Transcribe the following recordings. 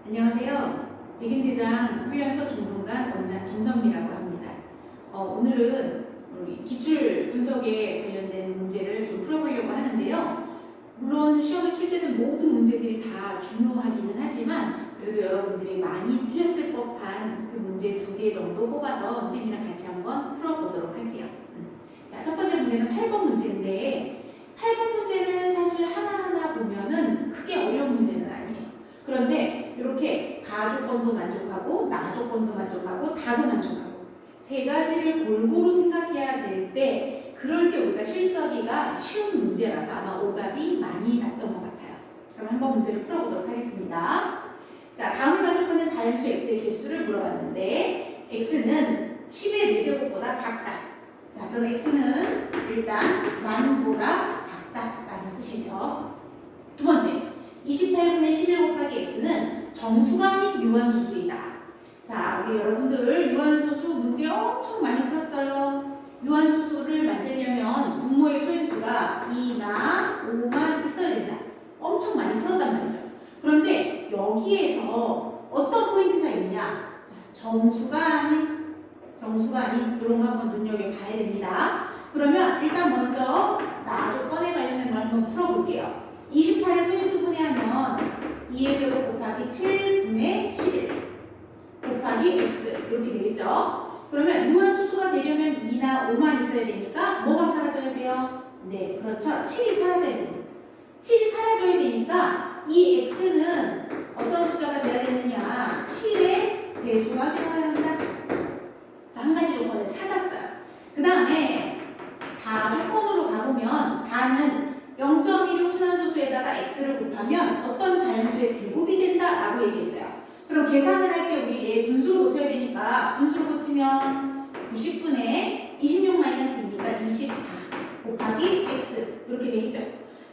안녕하세요. 백인대장 훈련소 중분관 원장 김선미라고 합니다. 오늘은 우리 기출 분석에 관련된 문제를 좀 풀어보려고 하는데요. 물론 시험에 출제된 모든 문제들이 다 중요하기는 하지만 그래도 여러분들이 많이 틀렸을 법한 그 문제 2개 정도 뽑아서 선생님이랑 같이 한번 풀어보도록 할게요. 자, 첫 번째 문제는 8번 문제인데 8번 문제는 사실 하나하나 보면은 크게 어려운 문제는 아니에요. 그런데 이렇게 가 조건도 만족하고 나 조건도 만족하고 다도 만족하고 세 가지를 골고루 생각해야 될 때 그럴 때 우리가 실수하기가 쉬운 문제라서 아마 오답이 많이 났던 것 같아요. 그럼 한번 문제를 풀어보도록 하겠습니다. 자, 다음을 만족하는 자연수 x의 개수를 물어봤는데 x는 10의 4제곱보다 작다. 자, 그럼 x는 일단 만보다 작다라는 뜻이죠. 두 번째, 28분의 11 곱하기 x는 정수가 아닌 유한소수이다. 자, 우리 여러분들 유한소수 문제 엄청 많이 풀었어요. 유한소수를 만들려면 분모의 소인수가 2나 5만 있어야 된다. 엄청 많이 풀었단 말이죠. 그런데 여기에서 어떤 포인트가 있냐? 자, 정수가 아닌 이런 거 한번 눈여겨봐야 됩니다. 그러면 일단 먼저 나 조건에 관련된 걸 한번 풀어볼게요. 28을 소인수분해하면 2의 제곱 곱하기 7분의 11 곱하기 x 이렇게 되겠죠. 그러면 유한수수가 되려면 2나 5만 있어야 되니까 뭐가 사라져야 돼요? 네, 그렇죠. 7이 사라져야 됩니다. 7이 사라져야 되니까 이 x는 어떤 숫자가 돼야 되느냐? 7의 배수가 되어야 한다. 그래서 한 가지 조건을 찾았어요. 그 다음에 다 조건으로 가보면 다는 0.16 순환소수에다가 x를 곱하면 어떤 자연수의 제곱이 된다라고 얘기했어요. 그럼 계산을 할 때 우리 얘 분수를 고쳐야 되니까 분수를 고치면 90분의 26-2니까 24 곱하기 x 이렇게 되겠죠.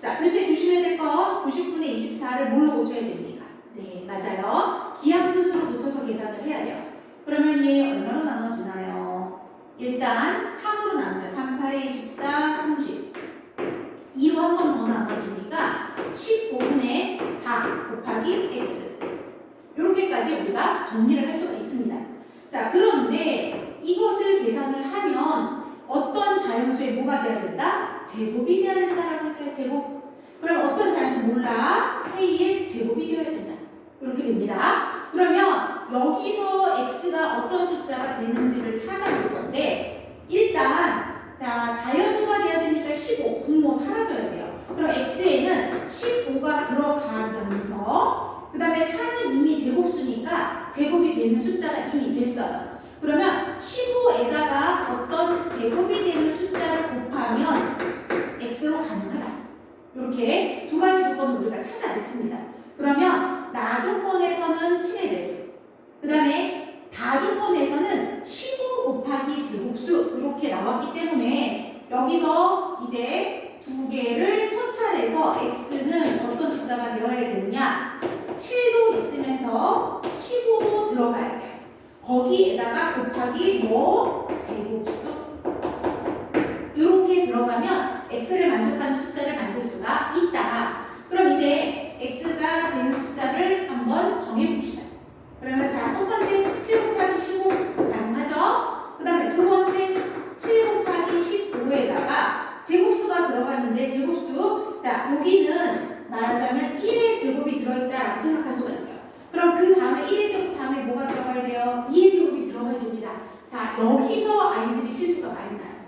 자, 이때 조심해야 될 거 90분의 24를 뭘로 고쳐야 됩니까? 네, 맞아요. 기하 분수로 고쳐서 계산을 해야 돼요. 그러면 얘 얼마로 나눠지나요? 일단 3으로 나누면 3, 8에 24, 30 2로 한 번 더 나눠지니까 15분의 4 곱하기 x 이렇게까지 우리가 정리를 할 수가 있습니다. 자, 그런데 이것을 계산을 하면 어떤 자연수에 뭐가 돼야 된다? 제곱이 돼야 된다라고 했어요. 제곱. 그럼 어떤 자연수 몰라? A의 제곱이 되어야 된다. 이렇게 됩니다. 그러면 여기서 x가 어떤 숫자가 되는지를 찾아볼 건데 일단 자, 자연수가 돼야 되니까 15, 분모 사라져야 돼요. 그럼 x에는 15가 들어가면서 그 다음에 4는 이미 제곱수니까 제곱이 되는 숫자가 이미 됐어요. 그러면 15에다가 어떤 제곱이 되는 숫자를 곱하면 x로 가능하다. 이렇게 두 가지 조건을 우리가 찾아냈습니다. 그러면 나 조건에서는 7의 배수, 그 다음에 다 조건에서는 15 곱하기 제곱수 이렇게 나왔기 때문에 여기서 이제 두 개를 토탈해서 x는 어떤 숫자가 되어야 되느냐? 7도 있으면서 15도 들어가야 돼요. 거기에다가 곱하기 뭐? 제곱수. 이렇게 들어가면 x를 만족하는 숫자를 만들 수가 있다. 그럼 이제 x가 되는 숫자를 한번 정해봅시다. 그러면 자, 첫 번째 7 곱하기 15 가능하죠? 그 다음에 두 번째 7 곱하기 15에다가 제곱수가 들어갔는데 제곱수, 자, 여기는 말하자면 1의 제곱이 들어있다라고 생각할 수가 있어요. 그럼 그 다음에 1의 제곱 다음에 뭐가 들어가야 돼요? 2의 제곱이 들어가야 됩니다. 자, 여기서 아이들이 실수가 많이 나요.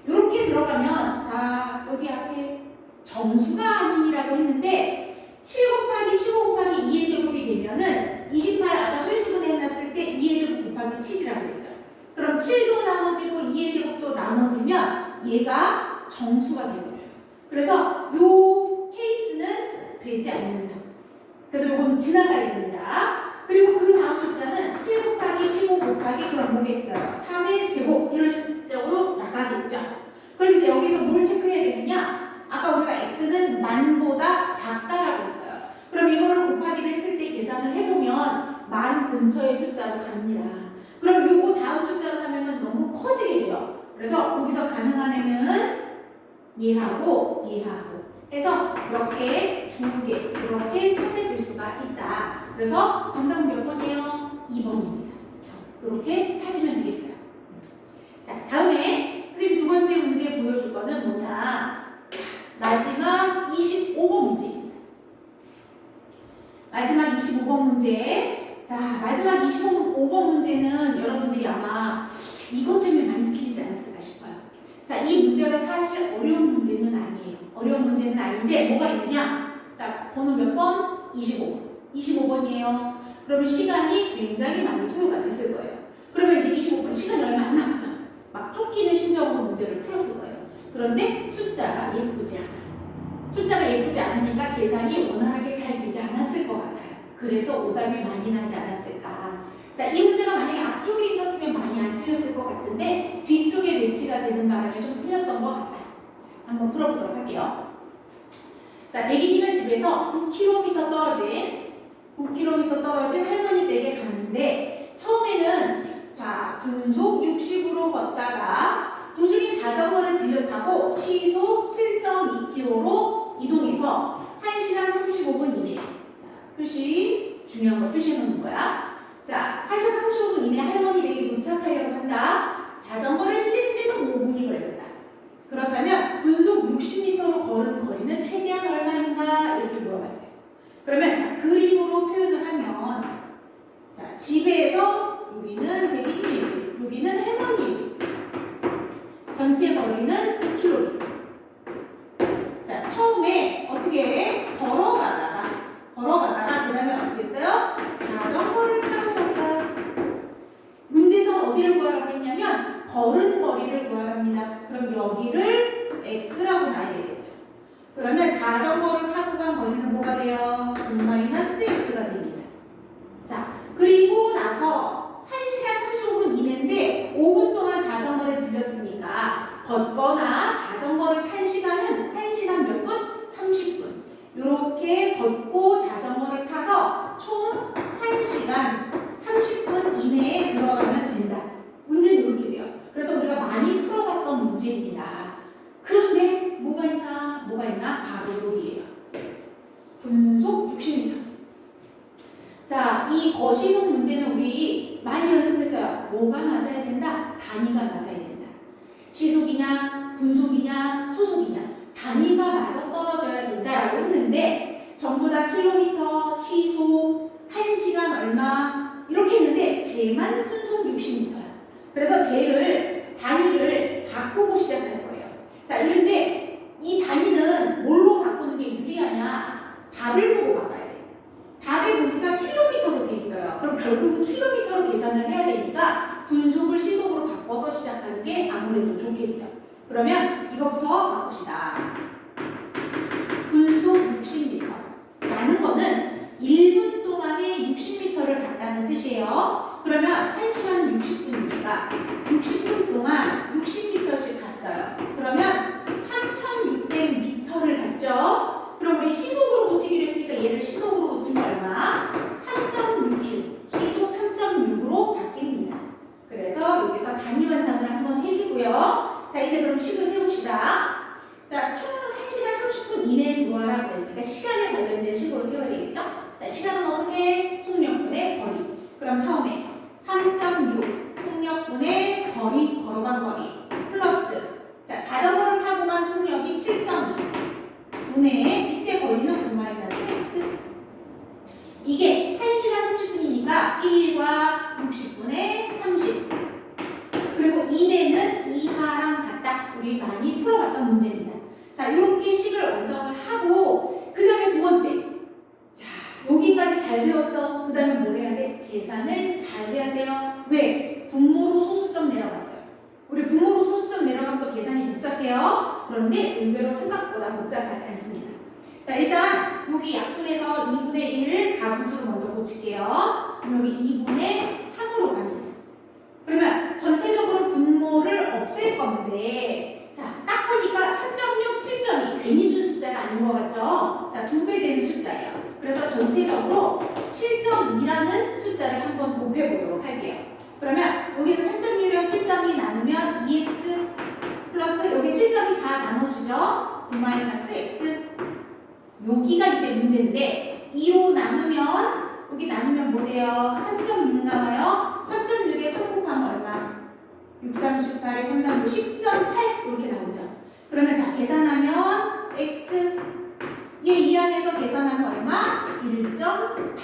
이렇게 들어가면 자, 여기 앞에 정수가 아님이라고 했는데 7 곱하기 15 곱하기 2의 제곱이 되면은 28 아까 소인수분해 해놨을 때 2의 제곱 곱하기 7이라고 했죠. 그럼 7도 나눠지고 2의 제곱도 나눠지면 얘가 정수가 되버려요. 그래서 요 케이스는 되지 않는다. 그래서 요건 지나가야 됩니다. 그리고 그 다음 숫자는 7 곱하기 15 곱하기 그럼 뭐겠어요? 3의 제곱 이런 식으로 나가겠죠. 그럼 이제 여기서 뭘 체크해야 되느냐? 아까 우리가 x는 만보다 작다라고 했어요. 그럼 이거를 곱하기를 했을 때 계산을 해보면 만 근처의 숫자로 갑니다. 그럼 요거 다음 숫자로 하면은 너무 커지게 돼요. 그래서 거기서 가능한 애는 얘하고 얘하고 해서 이렇게 두 개 이렇게 찾아질 수가 있다. 그래서 정답은 몇 번이에요? 2번입니다. 이렇게 찾으면 되겠어요. 자, 다음에 선생님이 두 번째 문제 보여줄 거는 뭐냐? 마지막 25번 문제입니다. 마지막 25번 문제. 자, 마지막 25번 문제는 여러분들이 아마 이것 때문에 많이 틀리지 않았을까 싶어요. 자, 이 문제가 사실 어려운 문제는 아니에요. 어려운 문제는 아닌데 뭐가 있느냐? 자, 번호 몇 번? 25번. 25번이에요. 그러면 시간이 굉장히 많이 소요가 됐을 거예요. 그러면 이제 25번 시간이 얼마 안 남았어. 막 쫓기는 심정으로 문제를 풀었을 거예요. 그런데 숫자가 예쁘지 않아요. 숫자가 예쁘지 않으니까 계산이 원활하게 잘 되지 않았을 것 같아요. 그래서 오답이 많이 나지 않았을까. 자, 이 문제가 만약에 앞쪽에 있었으면 많이 안 틀렸을 것 같은데 뒤쪽에 배치가 되는 바람에 좀 틀렸던 것 같아요. 자, 한번 풀어보도록 할게요. 자, 백인이가 집에서 9km 떨어진 할머니 댁에 가는데 처음에는 자, 분속 60으로 걷다가 도중에 자전거를 빌려 타고 시속 7.2km로 이동해서 1시간 35분 이내. 자, 표시, 중요한 거 표시해 놓는 거야. 자, 1시간 35분 이내 할머니 댁에 도착하려고 한다. 자전거를 빌리는데도 5분이 걸렸다. 그렇다면 분속 60m로 걸은 거리는 최대한 얼마인가? 이렇게 물어봤어요. 그러면 자, 그림으로 표현을 하면 자, 집에서 여기는 백인의 집, 여기는 할머니의 집. 전체 거리는 9km. 자, 처음에 어떻게 해? 걸어가다가 그 다음에 어떻게 했어요? 자전거를 타고 갔어요. 문제에서 어디를 구하라고 했냐면 걸은 거리를 구하랍니다. 그럼 여기를 x라고 놔야 되겠죠. 그러면 자전거를 타고 간 거리는 뭐가 돼요? 9-x가 됩니다. 자, 그리고 나서 1시간 35분 이내인데 5분 동안 자전거를 빌렸으니까 걷거나 자전거를 탄 시간은 1시간 몇 분? 30분. 이렇게 걷고 자전거를 타서 총 1시간 30분 이내에 들어가면 된다. 문제는 이렇게 돼요. 그래서 우리가 많이 풀어봤던 문제입니다. 그런데 뭐가 있나? 바로 여기에요. 분속 60m. 자, 이 거시속 문제는 우리 많이 연습했어요. 뭐가 맞아야 된다? 단위가 맞아야 된다. 시속이냐, 분속이냐, 초속이냐. 단위가 맞아 떨어져야 된다라고 했는데 전부 다 킬로미터, 시속, 1시간 얼마 이렇게 했는데 쟤만 분속 60m야. 그래서 쟤를 단위를 바꾸고 시작할 거예요. 자, 그런데 이 단위는 뭘로 바꾸는 게 유리하냐? 답을 보고 바꿔야 돼. 답의 보기가 킬로미터로 돼 있어요. 그럼 결국은 킬로미터로 계산을 해야 되니까 분속을 시속으로 바꿔서 시작하는 게 아무래도 좋겠죠. 그러면 이것부터 바꿉시다. 분속 60m 라는 거는 1분 동안에 60m를 갔다는 뜻이에요. 그러면 1시간은 60분이니까 60분 동안 60m씩 갔어요. 그러면 3600m를 갔죠. 그럼 우리 시속으로 고치기로 했으니까 얘를 시속으로 고치면 얼마? 3.6km. 시속 3.6으로 바뀝니다. 그래서 여기서 단위 환산을 한번 해주고요. 자, 이제 그럼 식을 세웁시다. 자, 총 1시간 30분 이내에 들어와라고 했으니까 시간에 관련된 식으로 세워야 되겠죠? 자, 시간은 어떻게? 속력분의 거리. 그럼 처음에 3.6 속력분의 거리, 걸어간 거리 플러스 자, 자전거를 타고 간 속력이 7.2 분의 이때 거리는 9-x. 이게 1시간 30분이니까 1과 60분의 30. 그리고 2대는 2하랑 같다. 우리 많이 풀어봤던 문제입니다. 자, 이렇게 식을 완성을 하고 그 다음에 두 번째. 자, 여기까지 잘 배웠어. 그 다음에 뭘 해야 돼? 계산을 잘 해야 돼요. 왜? 분모로 소수점 내려갔어요. 우리 분모로 소수점 내려가면 또 계산이 복잡해요. 그런데 의외로 생각보다 복잡하지 않습니다. 자, 일단 여기 약분해서 2분의 1을 가분수로 먼저 고칠게요. 그럼 여기 2분의 3으로 갑니다. 그러면 전체적으로 분모를 없앨 건데 자, 딱 보니까 3.6, 7.2 괜히 준 숫자가 아닌 것 같죠? 자, 2배 되는 숫자예요. 그래서 전체적으로 7.2라는 숫자를 한번 곱해보도록 할게요. 그러면 여기는 3.1이랑 7.2 나누면 2x 플러스 여기 7.2 다 나눠주죠? 9-x 여기가 이제 문제인데 2로 나누면 여기 3.6 나와요. 3.6에 3 곱하면 얼마? 6, 38에 3, 3, 10.8 이렇게 나오죠. 그러면 자 계산하면 x 얘 이 안에서 계산하면 얼마? 1.8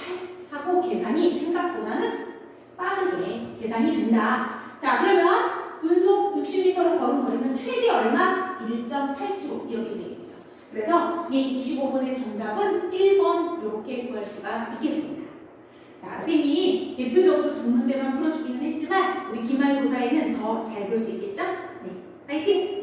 하고 계산이 생각보다는 빠르게 계산이 된다. 자 그러면 분속 60m로 걸은 거리는 최대 얼마? 1.8km 이렇게 되겠죠. 그래서 얘 25번의 정답은 1번 이렇게 구할 수가 있겠습니다. 자, 선생님이 대표적으로 두 문제만 풀어주기는 했지만 우리 기말고사에는 더 잘 볼 수 있겠죠? 네, 파이팅!